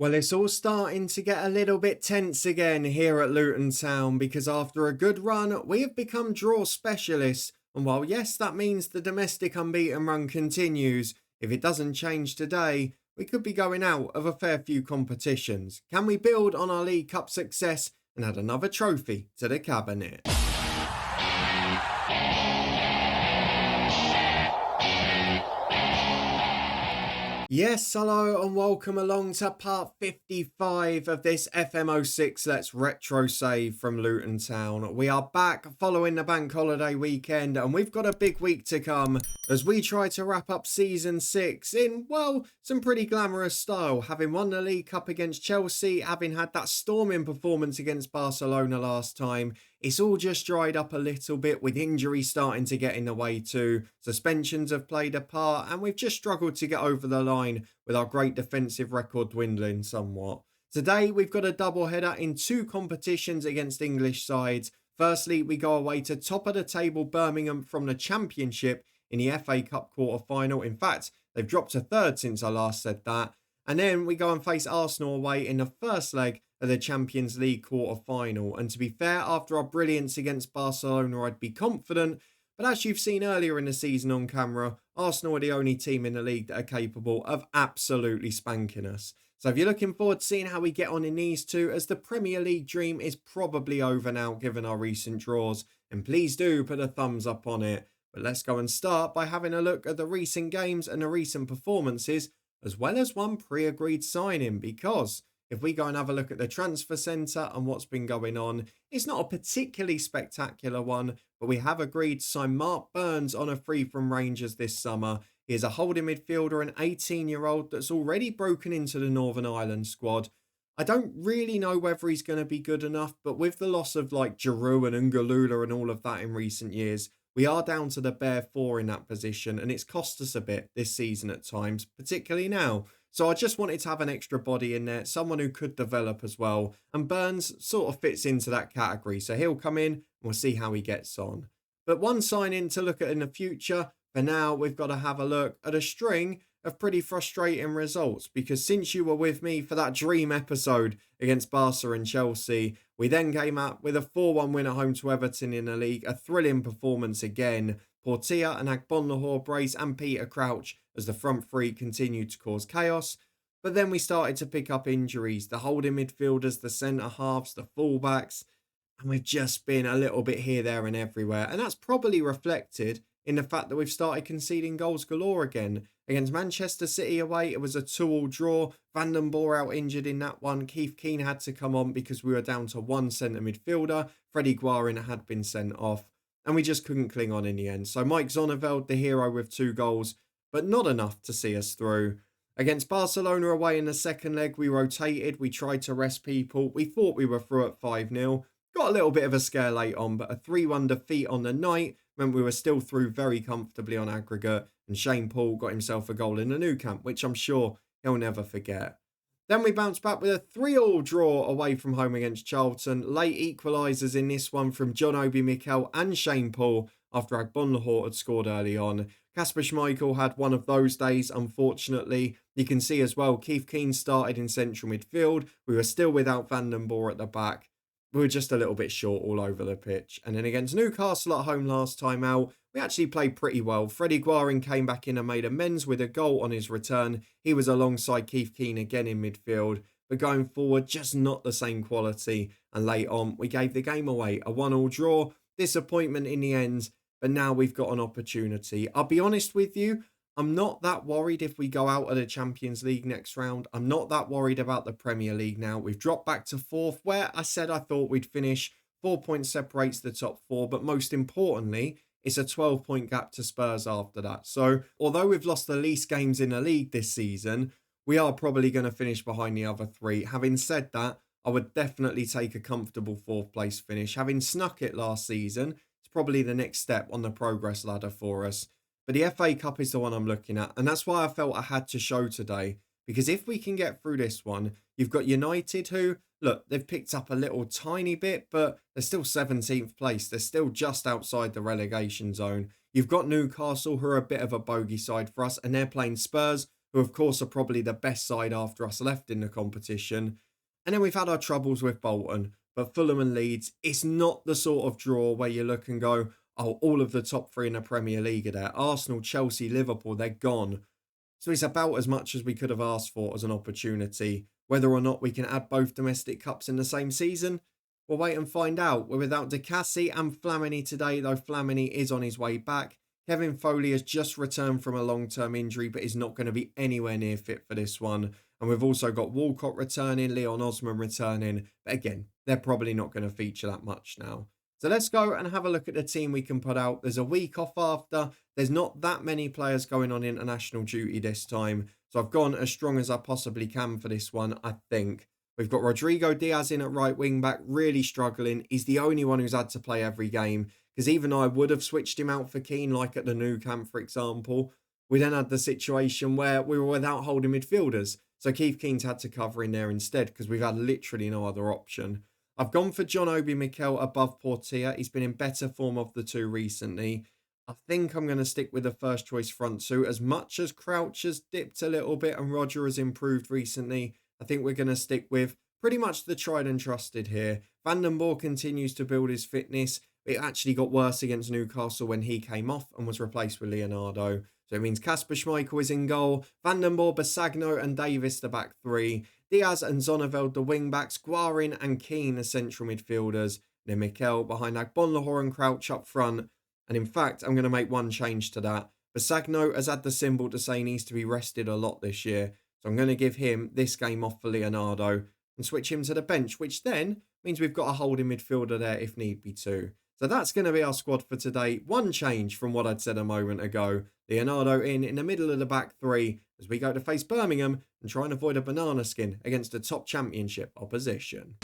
Well, it's all starting to get a little bit tense again here at Luton Town because after a good run, we have become draw specialists. And while, yes, that means the domestic unbeaten run continues, if it doesn't change today, we could be going out of a fair few competitions. Can we build on our League Cup success and add another trophy to the cabinet? Yes, hello and welcome along to part 55 of this FM06 Let's Retro Save from Luton Town. We are back following the bank holiday weekend and we've got a big week to come as we try to wrap up season 6 in, well, some pretty glamorous style, having won the League Cup against Chelsea, having had that storming performance against Barcelona last time. It's all just dried up a little bit with injuries starting to get in the way too. Suspensions have played a part and we've just struggled to get over the line with our great defensive record dwindling somewhat. Today we've got a double header in two competitions against English sides. Firstly, we go away to top of the table Birmingham from the Championship in the FA Cup quarter final. In fact, they've dropped to third since I last said that. And then we go and face Arsenal away in the first leg of the Champions League quarter final. And to be fair, after our brilliance against Barcelona, I'd be confident. But as you've seen earlier in the season on camera, Arsenal are the only team in the league that are capable of absolutely spanking us. So if you're looking forward to seeing how we get on in these two, as the Premier League dream is probably over now given our recent draws, and please do put a thumbs up on it. But let's go and start by having a look at the recent games and the recent performances, as well as one pre-agreed signing, because if we go and have a look at the transfer centre and what's been going on, it's not a particularly spectacular one, but we have agreed to sign Mark Burns on a free from Rangers this summer. He is a holding midfielder, an 18-year-old that's already broken into the Northern Ireland squad. I don't really know whether he's going to be good enough, but with the loss of like Giroud and Ungalula and all of that in recent years, we are down to the bare four in that position, and it's cost us a bit this season at times, particularly now. So I just wanted to have an extra body in there, someone who could develop as well. And Burns sort of fits into that category. So he'll come in and we'll see how he gets on. But one sign-in to look at in the future, for now, we've got to have a look at a string of pretty frustrating results, because since you were with me for that dream episode against Barca and Chelsea, we then came out with a 4-1 win at home to Everton in the league, a thrilling performance again. Portia and Agbonlahor brace and Peter Crouch as the front three continued to cause chaos. But then we started to pick up injuries, the holding midfielders, the centre halves, the fullbacks, and we've just been a little bit here, there and everywhere. And that's probably reflected in the fact that we've started conceding goals galore again. Against Manchester City away, it was a 2-2 draw. Van den Boer out injured in that one. Keith Keane had to come on because we were down to one centre midfielder. Freddie Guarin had been sent off. And we just couldn't cling on in the end. So Mike Zonneveld, the hero with 2 goals, but not enough to see us through. Against Barcelona away in the second leg, we rotated. We tried to rest people. We thought we were through at 5-0. Got a little bit of a scare late on, but a 3-1 defeat on the night meant we were still through very comfortably on aggregate. And Shane Paul got himself a goal in the Nou Camp, which I'm sure he'll never forget. Then we bounced back with a 3-3 draw away from home against Charlton. Late equalisers in this one from John Obi Mikel and Shane Paul after Agbonlahor had scored early on. Kasper Schmeichel had one of those days, unfortunately. You can see as well, Keith Keane started in central midfield. We were still without Van den Boer at the back. We were just a little bit short all over the pitch. And then against Newcastle at home last time out, we actually played pretty well. Freddie Guarin came back in and made amends with a goal on his return. He was alongside Keith Keane again in midfield. But going forward, just not the same quality. And late on, we gave the game away. A 1-1 draw. Disappointment in the end. But now we've got an opportunity. I'll be honest with you, I'm not that worried if we go out of the Champions League next round. I'm not that worried about the Premier League now. We've dropped back to 4th, where I said I thought we'd finish. 4 points separates the top 4, but most importantly, it's a 12-point gap to Spurs after that. So, although we've lost the least games in the league this season, we are probably going to finish behind the other 3. Having said that, I would definitely take a comfortable 4th place finish. Having snuck it last season, it's probably the next step on the progress ladder for us. But the FA Cup is the one I'm looking at. And that's why I felt I had to show today. Because if we can get through this one, you've got United who, look, they've picked up a little tiny bit, but they're still 17th place. They're still just outside the relegation zone. You've got Newcastle who are a bit of a bogey side for us, and they're playing Spurs, who of course are probably the best side after us left in the competition. And then we've had our troubles with Bolton, but Fulham and Leeds, it's not the sort of draw where you look and go, oh, all of the top three in the Premier League are there. Arsenal, Chelsea, Liverpool, they're gone. So it's about as much as we could have asked for as an opportunity. Whether or not we can add both domestic cups in the same season, we'll wait and find out. We're without Decassi and Flamini today, though Flamini is on his way back. Kevin Foley has just returned from a long-term injury, but is not going to be anywhere near fit for this one. And we've also got Walcott returning, Leon Osman returning. But again, they're probably not going to feature that much now. So let's go and have a look at the team we can put out. There's a week off after. There's not that many players going on international duty this time. So I've gone as strong as I possibly can for this one, I think. We've got Rodrigo Diaz in at right wing back, really struggling. He's the only one who's had to play every game. Because even I would have switched him out for Keane, like at the Nou Camp, for example. We then had the situation where we were without holding midfielders. So Keith Keane's had to cover in there instead because we've had literally no other option. I've gone for John Obi Mikel above Portia. He's been in better form of the two recently. I think I'm going to stick with the first choice front two. As much as Crouch has dipped a little bit and Roger has improved recently, I think we're going to stick with pretty much the tried and trusted here. Van den Boer continues to build his fitness. It actually got worse against Newcastle when he came off and was replaced with Leonardo. So it means Kasper Schmeichel is in goal. Van den Boer, Basagno and Davis the back three. Diaz and Zonneveld the wing backs. Guarin and Keane the central midfielders. Then Mikel behind Agbonlahor and Crouch up front. And in fact, I'm going to make one change to that. Basagno has had the symbol to say he needs to be rested a lot this year. So I'm going to give him this game off for Leonardo and switch him to the bench, which then means we've got a holding midfielder there if need be too. So that's going to be our squad for today. One change from what I'd said a moment ago. Leonardo in the middle of the back three as we go to face Birmingham and try and avoid a banana skin against a top championship opposition.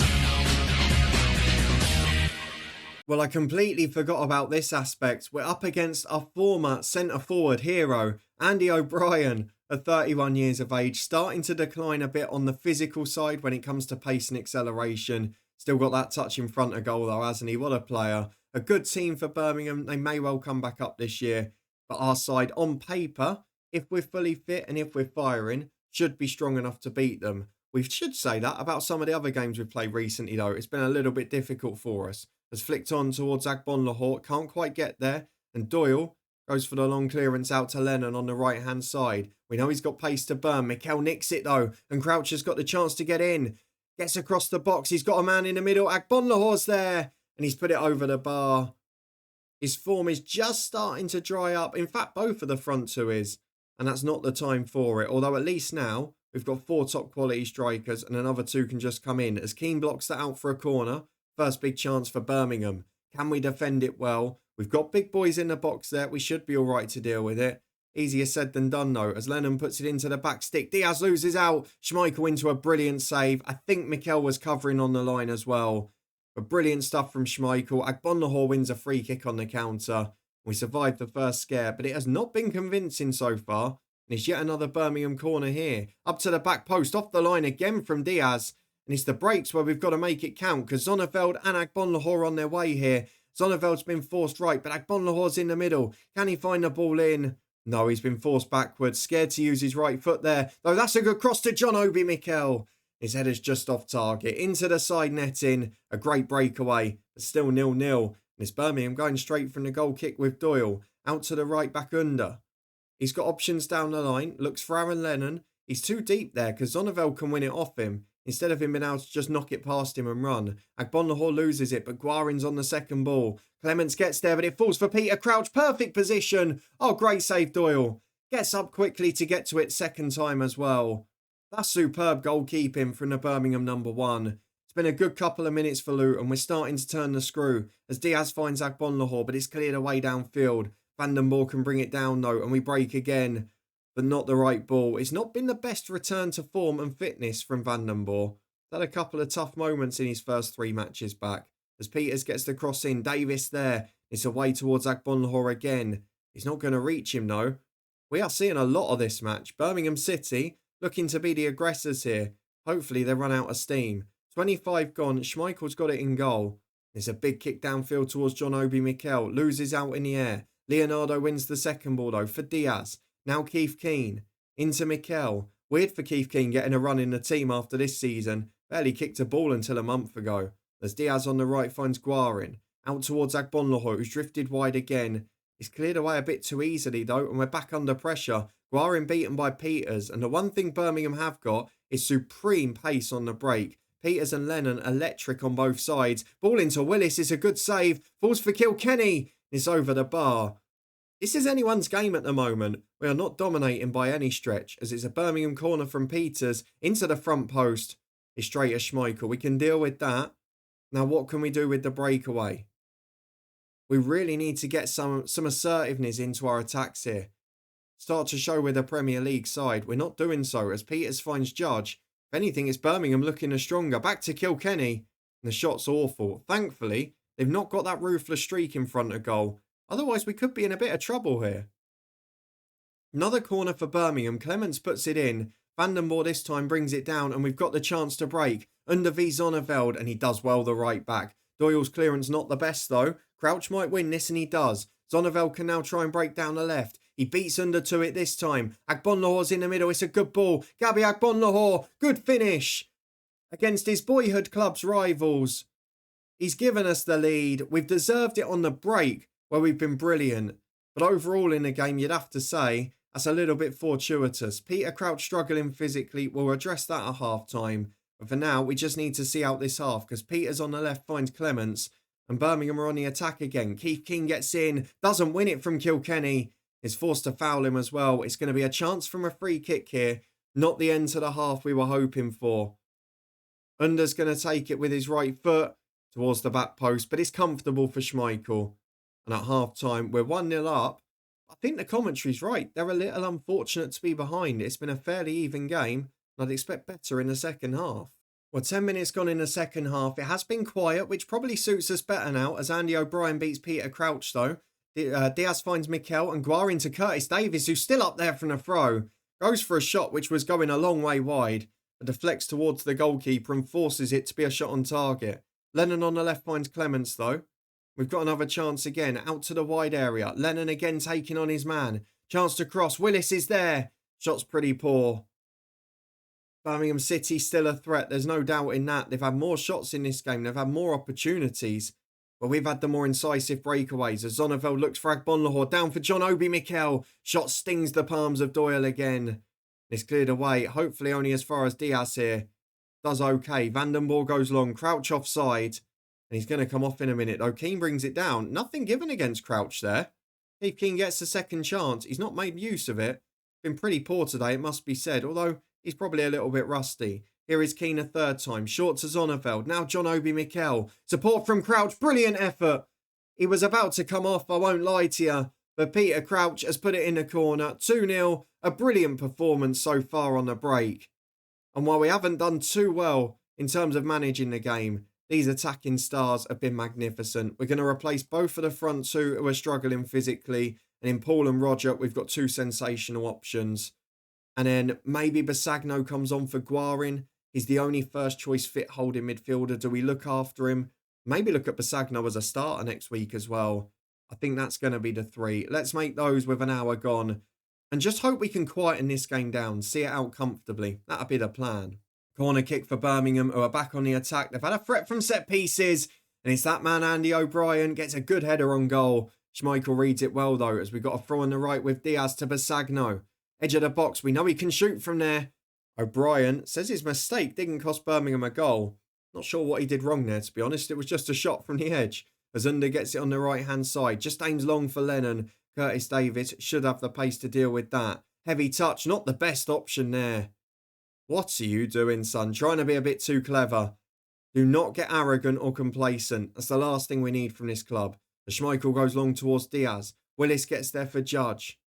Well, I completely forgot about this aspect. We're up against our former centre-forward hero, Andy O'Brien, at 31 years of age, starting to decline a bit on the physical side when it comes to pace and acceleration. Still got that touch in front of goal though, hasn't he? What a player. A good team for Birmingham. They may well come back up this year. But our side, on paper, if we're fully fit and if we're firing, should be strong enough to beat them. We should say that about some of the other games we've played recently though. It's been a little bit difficult for us. Has flicked on towards Agbonlahor, can't quite get there. And Doyle goes for the long clearance out to Lennon on the right-hand side. We know he's got pace to burn. Mikel nicks it though. And Crouch has got the chance to get in. Gets across the box. He's got a man in the middle. Agbonlahor's there. And he's put it over the bar. His form is just starting to dry up. In fact, both of the front two is. And that's not the time for it. Although at least now, we've got 4 top quality strikers. And another 2 can just come in. As Keane blocks that out for a corner. First big chance for Birmingham. Can we defend it well? We've got big boys in the box there. We should be all right to deal with it. Easier said than done though, as Lennon puts it into the back stick. Diaz loses out. Schmeichel into a brilliant save. I think Mikel was covering on the line as well. But brilliant stuff from Schmeichel. Agbonlahor wins a free kick on the counter. We survived the first scare, but it has not been convincing so far. And it's yet another Birmingham corner here. Up to the back post, off the line again from Diaz. And it's the breaks where we've got to make it count because Zonneveld and Agbonlahor are on their way here. Zonneveld's been forced right, but Agbonlahor's in the middle. Can he find the ball in? No, he's been forced backwards. Scared to use his right foot there. Though that's a good cross to John Obi Mikel. His header's just off target. Into the side netting. A great breakaway. But still 0-0. And it's Birmingham going straight from the goal kick with Doyle. Out to the right back under. He's got options down the line. Looks for Aaron Lennon. He's too deep there because Zonneveld can win it off him. Instead of him being able to just knock it past him and run. Agbonlahor loses it, but Guarin's on the second ball. Clements gets there, but it falls for Peter Crouch. Perfect position. Oh, great save, Doyle. Gets up quickly to get to it second time as well. That's superb goalkeeping from the Birmingham number 1. It's been a good couple of minutes for Luton. We're starting to turn the screw as Diaz finds Agbonlahor, but it's cleared away downfield. Van den Boer can bring it down though, and we break again. But not the right ball. It's not been the best return to form and fitness from Van den Boer. He's had a couple of tough moments in his first 3 matches back. As Peters gets the cross in, Davis there. It's away towards Agbonlahor again. He's not going to reach him though. We are seeing a lot of this match. Birmingham City looking to be the aggressors here. Hopefully they run out of steam. 25 gone. Schmeichel's got it in goal. There's a big kick downfield towards John Obi Mikel. Loses out in the air. Leonardo wins the second ball though for Diaz. Now Keith Keane. Into Mikel. Weird for Keith Keane getting a run in the team after this season. Barely kicked a ball until a month ago. As Diaz on the right finds Guarin. Out towards Agbonlahor, who's drifted wide again. He's cleared away a bit too easily though, and we're back under pressure. Guarin beaten by Peters, and the one thing Birmingham have got is supreme pace on the break. Peters and Lennon electric on both sides. Ball into Willis is a good save. Falls for Kilkenny. It's over the bar. This is anyone's game at the moment. We are not dominating by any stretch, as it's a Birmingham corner from Peters into the front post. It's straight as Schmeichel. We can deal with that. Now what can we do with the breakaway? We really need to get some assertiveness into our attacks here. Start to show with a Premier League side. We're not doing so as Peters finds Judge. If anything, it's Birmingham looking as stronger. Back to Kilkenny. And the shot's awful. Thankfully, they've not got that ruthless streak in front of goal. Otherwise, we could be in a bit of trouble here. Another corner for Birmingham. Clements puts it in. Vandenborg this time brings it down, and we've got the chance to break. Under V Zonneveld, and he does well the right back. Doyle's clearance not the best though. Crouch might win this, and he does. Zonneveld can now try and break down the left. He beats Under to it this time. Agbonlahor's in the middle. It's a good ball. Gabby Agbonlahor. Good finish. Against his boyhood club's rivals. He's given us the lead. We've deserved it on the break, where we've been brilliant. But overall in the game, you'd have to say, that's a little bit fortuitous. Peter Crouch struggling physically. We'll address that at half-time. But for now, we just need to see out this half, because Peters on the left finds Clements, and Birmingham are on the attack again. Keith Keane gets in, doesn't win it from Kilkenny. Is forced to foul him as well. It's going to be a chance from a free kick here. Not the end to the half we were hoping for. Under's going to take it with his right foot towards the back post, but it's comfortable for Schmeichel. And at half-time, we're 1-0 up. I think the commentary's right. They're a little unfortunate to be behind. It's been a fairly even game, and I'd expect better in the second half. Well, 10 minutes gone in the second half. It has been quiet, which probably suits us better now, as Andy O'Brien beats Peter Crouch, though. Diaz finds Mikel and Guarin to Curtis Davies, who's still up there from the throw. Goes for a shot which was going a long way wide. But deflects towards the goalkeeper and forces it to be a shot on target. Lennon on the left finds Clements, though. We've got another chance again, out to the wide area. Lennon again taking on his man. Chance to cross. Willis is there. Shot's pretty poor. Birmingham City still a threat. There's no doubt in that. They've had more shots in this game. They've had more opportunities. But we've had the more incisive breakaways. As Zonneveld looks for Agbonlahor. Down for John Obi Mikel. Shot stings the palms of Doyle again. It's cleared away. Hopefully only as far as Diaz here. Does okay. Vandenborg goes long. Crouch offside. And he's going to come off in a minute, though. Keane brings it down. Nothing given against Crouch there. Keith Keane gets a second chance. He's not made use of it. Been pretty poor today, it must be said. Although he's probably a little bit rusty. Here is Keane a third time. Short to Zonneveld. Now John Obi Mikel. Support from Crouch. Brilliant effort. He was about to come off, I won't lie to you. But Peter Crouch has put it in the corner. 2-0. A brilliant performance so far on the break. And while we haven't done too well in terms of managing the game, these attacking stars have been magnificent. We're going to replace both of the front two who are struggling physically. And in Paul and Roger, we've got two sensational options. And then maybe Basagno comes on for Guarin. He's the only first choice fit holding midfielder. Do we look after him? Maybe look at Basagno as a starter next week as well. I think that's going to be the three. Let's make those with an hour gone. And just hope we can quieten this game down. See it out comfortably. That'll be the plan. Corner kick for Birmingham, who are back on the attack. They've had a threat from set pieces. And it's that man, Andy O'Brien, gets a good header on goal. Schmeichel reads it well, though, as we've got a throw on the right with Diaz to Basagno. Edge of the box. We know he can shoot from there. O'Brien says his mistake didn't cost Birmingham a goal. Not sure what he did wrong there, to be honest. It was just a shot from the edge. As Under gets it on the right-hand side. Just aims long for Lennon. Curtis Davies should have the pace to deal with that. Heavy touch. Not the best option there. What are you doing, son? Trying to be a bit too clever. Do not get arrogant or complacent. That's the last thing we need from this club. The Schmeichel goes long towards Diaz. Willis gets there for Judge.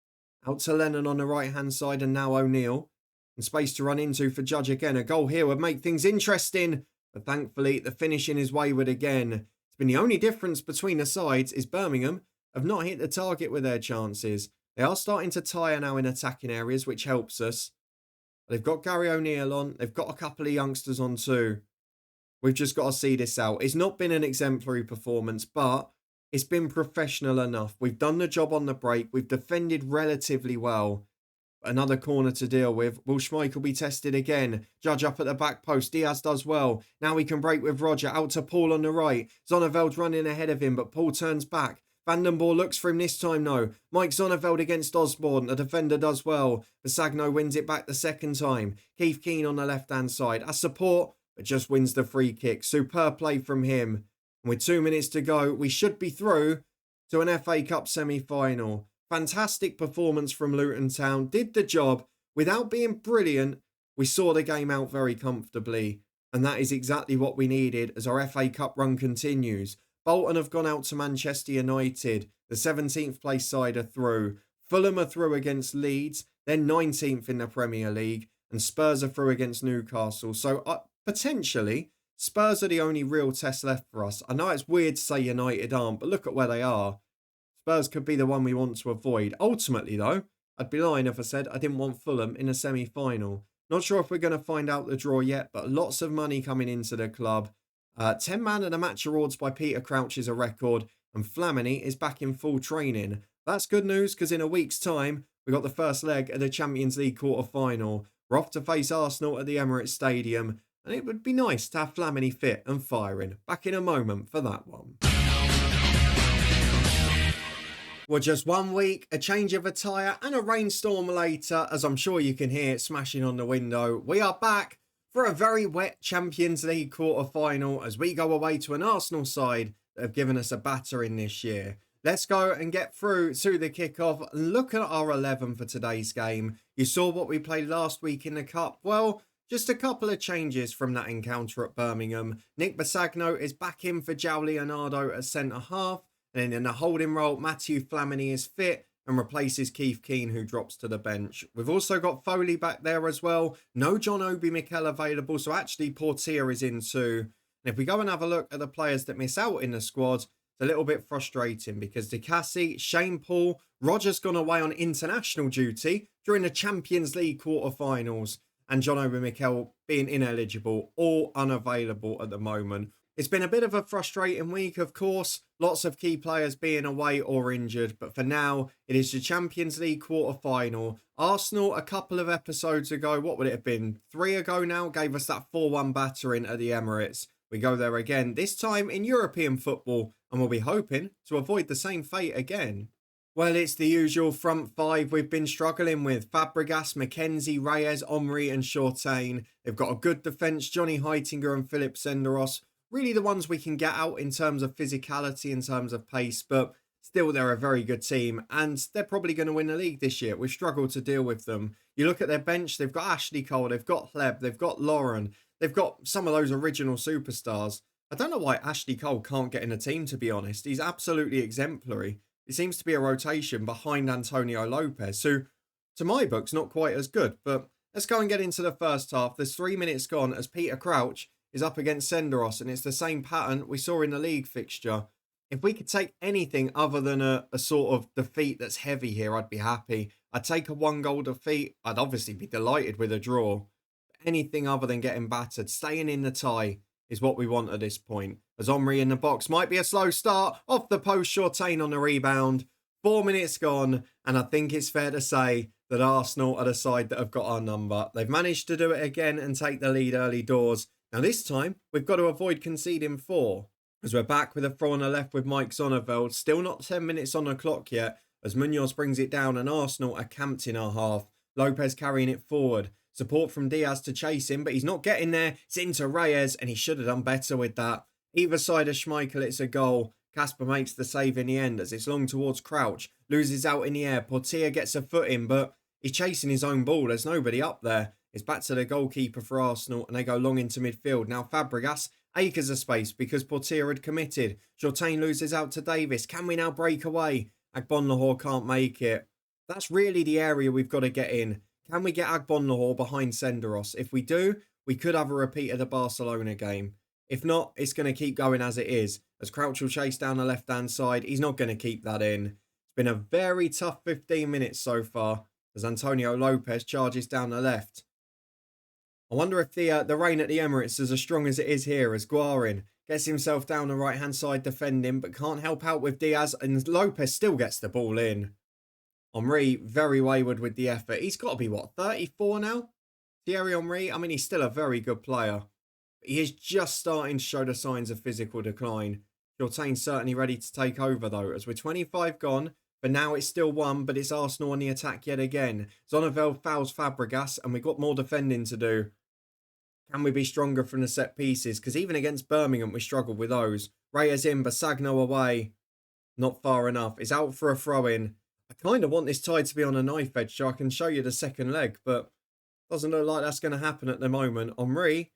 Out to Lennon on the right-hand side and now O'Neill. And space to run into for Judge again. A goal here would make things interesting. But thankfully, the finishing is wayward again. It's been the only difference between the sides is Birmingham have not hit the target with their chances. They are starting to tire now in attacking areas, which helps us. They've got Gary O'Neill on. They've got a couple of youngsters on too. We've just got to see this out. It's not been an exemplary performance, but it's been professional enough. We've done the job on the break. We've defended relatively well. Another corner to deal with. Will Schmeichel be tested again? Judge up at the back post. Diaz does well. Now he can break with Roger. Out to Paul on the right. Zonneveld's running ahead of him, but Paul turns back. Vandenborg looks for him this time, though. Mike Zonneveld against Osborne. The defender does well. Visagno wins it back the second time. Keith Keane on the left-hand side. A support, but just wins the free kick. Superb play from him. And with 2 minutes to go, we should be through to an FA Cup semi-final. Fantastic performance from Luton Town. Did the job. Without being brilliant, we saw the game out very comfortably. And that is exactly what we needed as our FA Cup run continues. Bolton have gone out to Manchester United. The 17th place side are through. Fulham are through against Leeds. They're 19th in the Premier League. And Spurs are through against Newcastle. So potentially, Spurs are the only real test left for us. I know it's weird to say United aren't, but look at where they are. Spurs could be the one we want to avoid. Ultimately, though, I'd be lying if I said I didn't want Fulham in a semi-final. Not sure if we're going to find out the draw yet, but lots of money coming into the club. 10 man of the match awards by Peter Crouch is a record, and Flamini is back in full training. That's good news because in a week's time, we got the first leg of the Champions League quarter-final. We're off to face Arsenal at the Emirates Stadium, and it would be nice to have Flamini fit and firing. Back in a moment for that one. Well, just 1 week, a change of attire and a rainstorm later, as I'm sure you can hear it smashing on the window. We are back for a very wet Champions League quarter-final as we go away to an Arsenal side that have given us a battering this year. Let's go and get through to the kickoff and look at our 11 for today's game. You saw what we played last week in the Cup. Well, just a couple of changes from that encounter at Birmingham. Nick Basagno is back in for João Leonardo at centre-half. And in the holding role, Matthew Flamini is fit and replaces Keith Keane, who drops to the bench. We've also got Foley back there as well. No John Obi Mikel available, so actually Portier is in too. And if we go and have a look at the players that miss out in the squad, it's a little bit frustrating because Dicassi, Shane Paul, Roger's gone away on international duty during the Champions League quarterfinals, and John Obi Mikel being ineligible, all unavailable at the moment. It's been a bit of a frustrating week, of course. Lots of key players being away or injured. But for now, it is the Champions League quarter-final. Arsenal, a couple of episodes ago, what would it have been? 3 ago now, gave us that 4-1 battering at the Emirates. We go there again, this time in European football. And we'll be hoping to avoid the same fate again. Well, it's the usual front five we've been struggling with. Fabregas, McKenzie, Reyes, Omri and Shortain. They've got a good defence, Johnny Heitinger and Philip Senderos. Really the ones we can get out in terms of physicality, in terms of pace, but still they're a very good team and they're probably going to win the league this year. We've struggled to deal with them. You look at their bench, they've got Ashley Cole, they've got Hleb, they've got Lauren, they've got some of those original superstars. I don't know why Ashley Cole can't get in a team, to be honest. He's absolutely exemplary. It seems to be a rotation behind Antonio Lopez, who, to my book's not quite as good, but let's go and get into the first half. There's 3 minutes gone as Peter Crouch is up against Senderos, and it's the same pattern we saw in the league fixture. If we could take anything other than a sort of defeat that's heavy here, I'd be happy. I'd take a 1-goal defeat. I'd obviously be delighted with a draw. Anything other than getting battered, staying in the tie is what we want at this point. As Omri in the box, might be a slow start. Off the post, Shortain on the rebound. 4 minutes gone, and I think it's fair to say that Arsenal are the side that have got our number. They've managed to do it again and take the lead early doors. Now this time, we've got to avoid conceding 4. As we're back with a throw on the left with Mike Zonneveld. Still not 10 minutes on the clock yet, as Munoz brings it down and Arsenal are camped in our half. Lopez carrying it forward. Support from Diaz to chase him, but he's not getting there. It's into Reyes, and he should have done better with that. Either side of Schmeichel, it's a goal. Casper makes the save in the end as it's long towards Crouch. Loses out in the air. Portier gets a foot in, but he's chasing his own ball. There's nobody up there. It's back to the goalkeeper for Arsenal, and they go long into midfield. Now Fabregas, acres of space because Portier had committed. Shortain loses out to Davis. Can we now break away? Agbonlahor can't make it. That's really the area we've got to get in. Can we get Agbonlahor behind Senderos? If we do, we could have a repeat of the Barcelona game. If not, it's going to keep going as it is. As Crouch will chase down the left-hand side, he's not going to keep that in. It's been a very tough 15 minutes so far as Antonio Lopez charges down the left. I wonder if the rain at the Emirates is as strong as it is here, as Guarin gets himself down the right-hand side defending, but can't help out with Diaz, and Lopez still gets the ball in. Henry, very wayward with the effort. He's got to be, what, 34 now? Thierry Henry, I mean, he's still a very good player. He is just starting to show the signs of physical decline. Jortain's certainly ready to take over, though, as we're 25 gone. But now it's still 1, but it's Arsenal on the attack yet again. Zonnevel fouls Fabregas, and we've got more defending to do. Can we be stronger from the set pieces? Because even against Birmingham, we struggled with those. Reyes in, Basagno away. Not far enough. It's out for a throw-in. I kind of want this tie to be on a knife edge so I can show you the second leg, but doesn't look like that's going to happen at the moment. Henry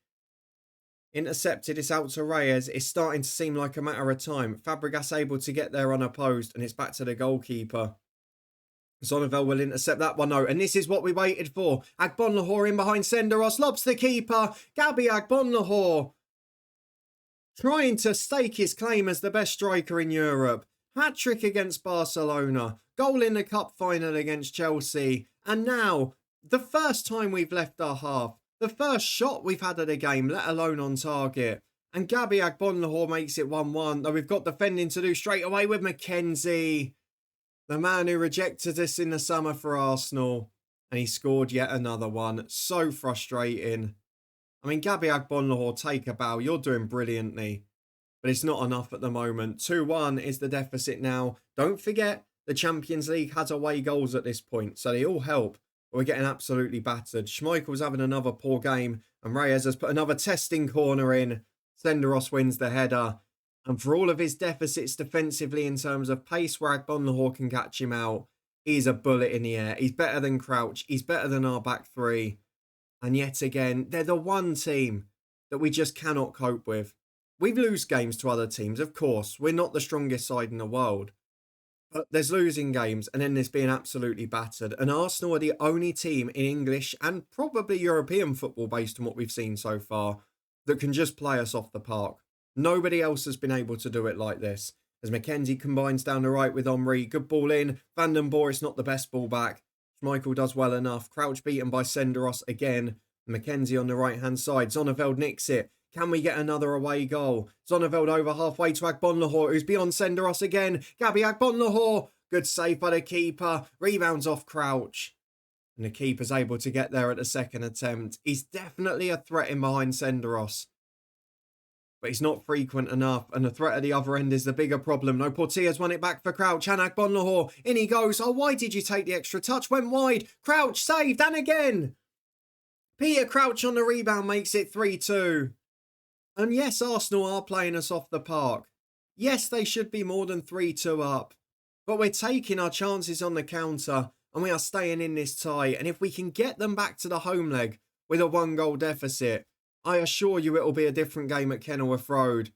intercepted. It's out to Reyes. It's starting to seem like a matter of time. Fabregas able to get there unopposed, and it's back to the goalkeeper. Zonnevel will intercept that one, though. And this is what we waited for. Agbonlahor in behind Senderos. Lobs the keeper. Gabby Agbonlahor trying to stake his claim as the best striker in Europe. Hat-trick against Barcelona. Goal in the cup final against Chelsea. And now, the first time we've left our half. The first shot we've had of the game, let alone on target. And Gabby Agbonlahor makes it 1-1. Though we've got defending to do straight away with McKenzie. The man who rejected us in the summer for Arsenal. And he scored yet another one. So frustrating. I mean, Gabby Agbonlahor, take a bow. You're doing brilliantly. But it's not enough at the moment. 2-1 is the deficit now. Don't forget, the Champions League has away goals at this point. So they all help. But we're getting absolutely battered. Schmeichel's having another poor game. And Reyes has put another testing corner in. Senderos wins the header. And for all of his deficits defensively in terms of pace where Agbonlahor can catch him out, he's a bullet in the air. He's better than Crouch. He's better than our back three. And yet again, they're the one team that we just cannot cope with. We lose games to other teams, of course. We're not the strongest side in the world. But there's losing games and then there's being absolutely battered. And Arsenal are the only team in English and probably European football, based on what we've seen so far, that can just play us off the park. Nobody else has been able to do it like this. As McKenzie combines down the right with Henry. Good ball in. Van den Boer, it's not the best ball back. Schmeichel does well enough. Crouch beaten by Senderos again. McKenzie on the right-hand side. Zonneveld nicks it. Can we get another away goal? Zonneveld over halfway to Agbonlahor, who's beyond Senderos again. Gabby Agbonlahor. Good save by the keeper. Rebounds off Crouch. And the keeper's able to get there at the second attempt. He's definitely a threat in behind Senderos. But he's not frequent enough. And the threat at the other end is the bigger problem. No, Portia's won it back for Crouch. And Agbonlahor. In he goes. Oh, why did you take the extra touch? Went wide. Crouch saved. And again. Peter Crouch on the rebound makes it 3-2. And yes, Arsenal are playing us off the park. Yes, they should be more than 3-2 up. But we're taking our chances on the counter. And we are staying in this tie. And if we can get them back to the home leg with a 1-goal deficit, I assure you it will be a different game at Kenilworth Road.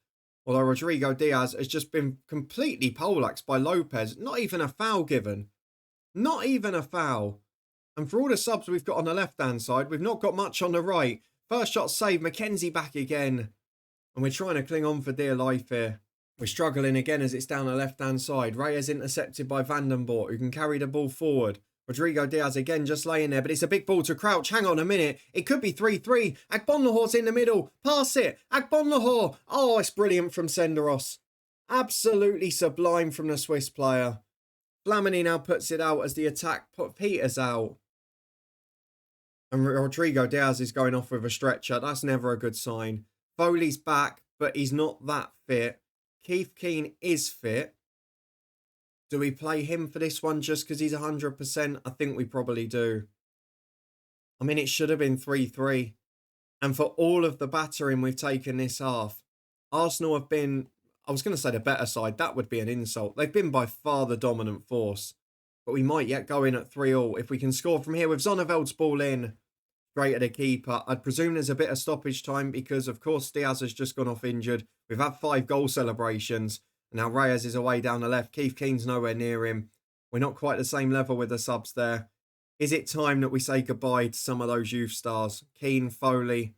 Although Rodrigo Diaz has just been completely poleaxed by Lopez. Not even a foul given. Not even a foul. And for all the subs we've got on the left-hand side, we've not got much on the right. First shot saved, McKenzie back again. And we're trying to cling on for dear life here. We're struggling again as it's down the left-hand side. Reyes intercepted by Van den Boer, who can carry the ball forward. Rodrigo Diaz again just laying there, but it's a big ball to Crouch. Hang on a minute. It could be 3-3. Agbonlahor's in the middle. Pass it. Agbonlahor. Oh, it's brilliant from Senderos. Absolutely sublime from the Swiss player. Flamini now puts it out as the attack peters out. And Rodrigo Diaz is going off with a stretcher. That's never a good sign. Foley's back, but he's not that fit. Keith Keane is fit. Do we play him for this one just because he's 100%? I think we probably do. I mean, it should have been 3-3. And for all of the battering we've taken this half, Arsenal have been, I was going to say the better side. That would be an insult. They've been by far the dominant force. But we might yet go in at 3-3 if we can score from here with Zonneveld's ball in. Straight at the keeper. I'd presume there's a bit of stoppage time because, of course, Diaz has just gone off injured. We've had 5 goal celebrations. Now Reyes is away down the left. Keith Keane's nowhere near him. We're not quite the same level with the subs there. Is it time that we say goodbye to some of those youth stars? Keane, Foley.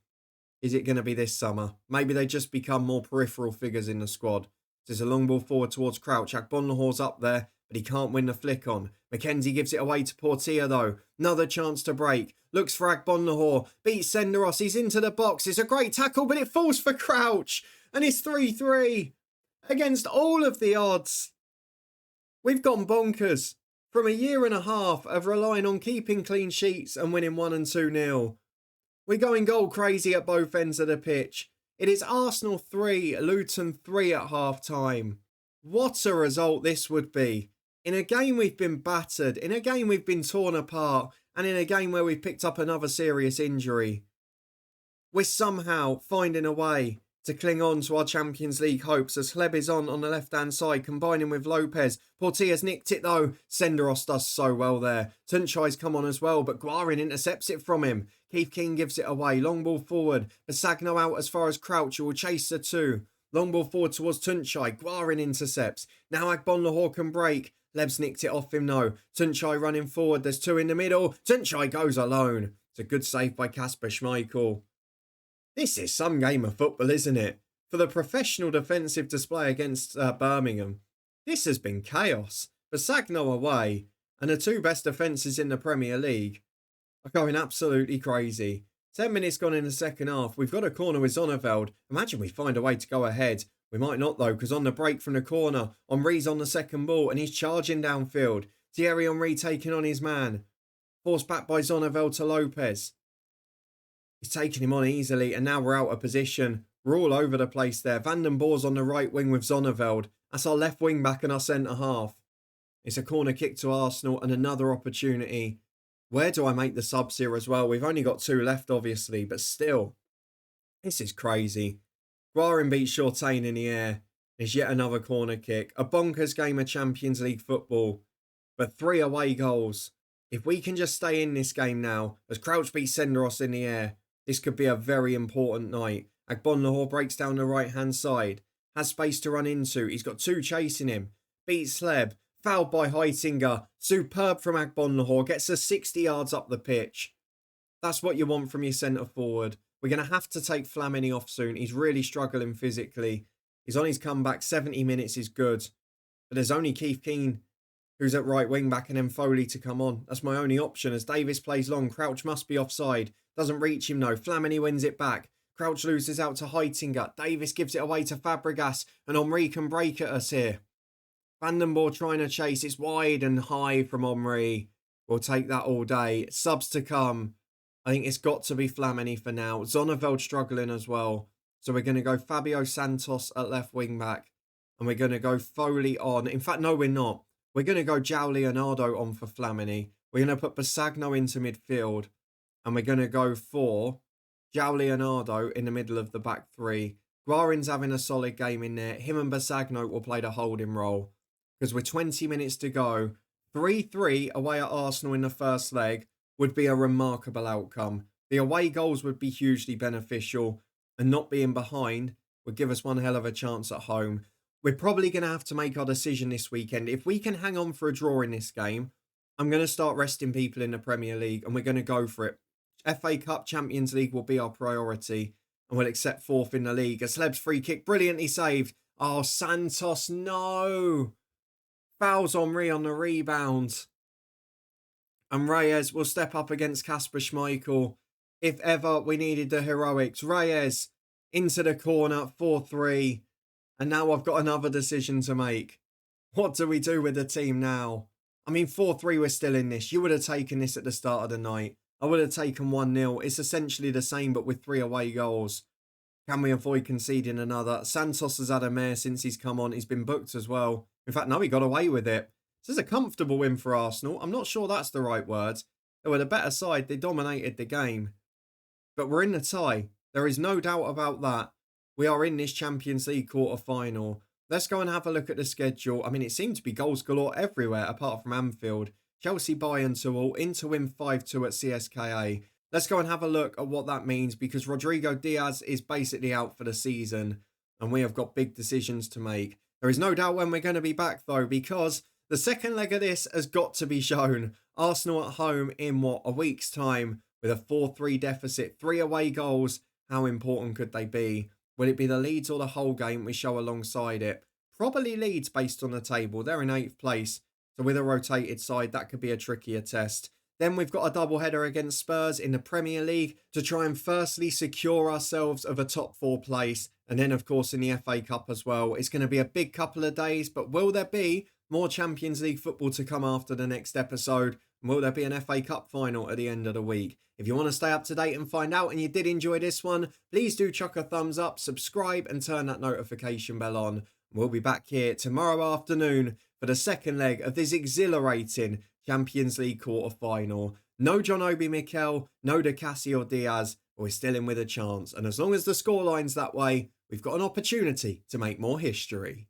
Is it going to be this summer? Maybe they just become more peripheral figures in the squad. There's a long ball forward towards Crouch. Agbonlahor's up there, but he can't win the flick on. McKenzie gives it away to Portia though. Another chance to break. Looks for Agbonlahor. Beats Senderos. He's into the box. It's a great tackle, but it falls for Crouch. And it's 3-3. Against all of the odds. We've gone bonkers. From a year and a half of relying on keeping clean sheets and winning 1 and 2-0. We're going goal crazy at both ends of the pitch. It is Arsenal 3, Luton 3 at half time. What a result this would be. In a game we've been battered, in a game we've been torn apart, and in a game where we've picked up another serious injury. We're somehow finding a way to cling on to our Champions League hopes as Hleb is on the left-hand side, combining with Lopez. Portilla's nicked it though. Senderos does so well there. Tunchai's come on as well, but Guarin intercepts it from him. Keith King gives it away. Long ball forward. Basagno out as far as Crouch, who will chase the two. Long ball forward towards Tunchai. Guarin intercepts. Now Agbonlahor can break. Leb's nicked it off him, no. Tunchai running forward. There's two in the middle. Tunchai goes alone. It's a good save by Kasper Schmeichel. This is some game of football, isn't it? For the professional defensive display against Birmingham, this has been chaos. Basagno away, and the two best defences in the Premier League are going absolutely crazy. 10 minutes gone in the second half. We've got a corner with Zonneveld. Imagine we find a way to go ahead. We might not though, because on the break from the corner, Henry's on the second ball and he's charging downfield. Thierry Henry taking on his man. Forced back by Zonneveld to Lopez. He's taking him on easily, and now we're out of position. We're all over the place there. Van den Boer's on the right wing with Zonneveld. That's our left wing back and our centre half. It's a corner kick to Arsenal and another opportunity. Where do I make the subs here as well? We've only got 2 left, obviously, but still. This is crazy. Guarin beats Shortain in the air. There's yet another corner kick. A bonkers game of Champions League football. But 3 away goals. If we can just stay in this game now, as Crouch beats Senderos in the air, this could be a very important night. Agbonlahor breaks down the right-hand side. Has space to run into. He's got 2 chasing him. Beats Hleb. Fouled by Heitinger. Superb from Agbonlahor. Gets us 60 yards up the pitch. That's what you want from your centre-forward. We're going to have to take Flamini off soon. He's really struggling physically. He's on his comeback. 70 minutes is good. But there's only Keith Keane who's at right wing back, and then Foley to come on. That's my only option as Davis plays long. Crouch must be offside. Doesn't reach him, no. Flamini wins it back. Crouch loses out to Heitinger. Davis gives it away to Fabregas, and Henry can break at us here. Van den Boer trying to chase. It's wide and high from Henry. We'll take that all day. Subs to come. I think it's got to be Flamini for now. Zonneveld struggling as well. So we're going to go Fabio Santos at left wing back. And we're going to go Foley on. In fact, no, we're not. We're going to go João Leonardo on for Flamini. We're going to put Basagno into midfield. And we're going to go for João Leonardo in the middle of the back 3. Guarin's having a solid game in there. Him and Basagno will play the holding role. Because with 20 minutes to go, 3-3 away at Arsenal in the first leg would be a remarkable outcome. The away goals would be hugely beneficial. And not being behind would give us one hell of a chance at home. We're probably going to have to make our decision this weekend. If we can hang on for a draw in this game, I'm going to start resting people in the Premier League and we're going to go for it. FA Cup, Champions League will be our priority and we'll accept 4th in the league. A Sleb's free kick, brilliantly saved. Oh, Santos, no. Fouls Henry on the rebound. And Reyes will step up against Kasper Schmeichel. If ever we needed the heroics. Reyes into the corner, 4-3. And now I've got another decision to make. What do we do with the team now? I mean, 4-3, we're still in this. You would have taken this at the start of the night. I would have taken 1-0. It's essentially the same, but with 3 away goals. Can we avoid conceding another? Santos has had a mare since he's come on. He's been booked as well. In fact, no, he got away with it. This is a comfortable win for Arsenal. I'm not sure that's the right word. They were the better side. They dominated the game. But we're in the tie. There is no doubt about that. We are in this Champions League quarter-final. Let's go and have a look at the schedule. I mean, it seemed to be goals galore everywhere apart from Anfield. Chelsea, Bayern 2-2, Inter win 5-2 at CSKA. Let's go and have a look at what that means because Rodrigo Diaz is basically out for the season and we have got big decisions to make. There is no doubt when we're going to be back though because the second leg of this has got to be shown. Arsenal at home in a week's time with a 4-3 deficit, 3 away goals. How important could they be? Will it be the Leeds or the whole game we show alongside it? Probably Leeds based on the table. They're in 8th place. So with a rotated side, that could be a trickier test. Then we've got a double-header against Spurs in the Premier League to try and firstly secure ourselves of a top 4 place. And then, of course, in the FA Cup as well. It's going to be a big couple of days, but will there be More Champions League football to come after the next episode. And will there be an FA Cup final at the end of the week? If you want to stay up to date and find out and you did enjoy this one, please do chuck a thumbs up, subscribe and turn that notification bell on. We'll be back here tomorrow afternoon for the second leg of this exhilarating Champions League quarter-final. No John Obi Mikel, no De Cassie or Diaz, but we're still in with a chance. And as long as the scoreline's that way, we've got an opportunity to make more history.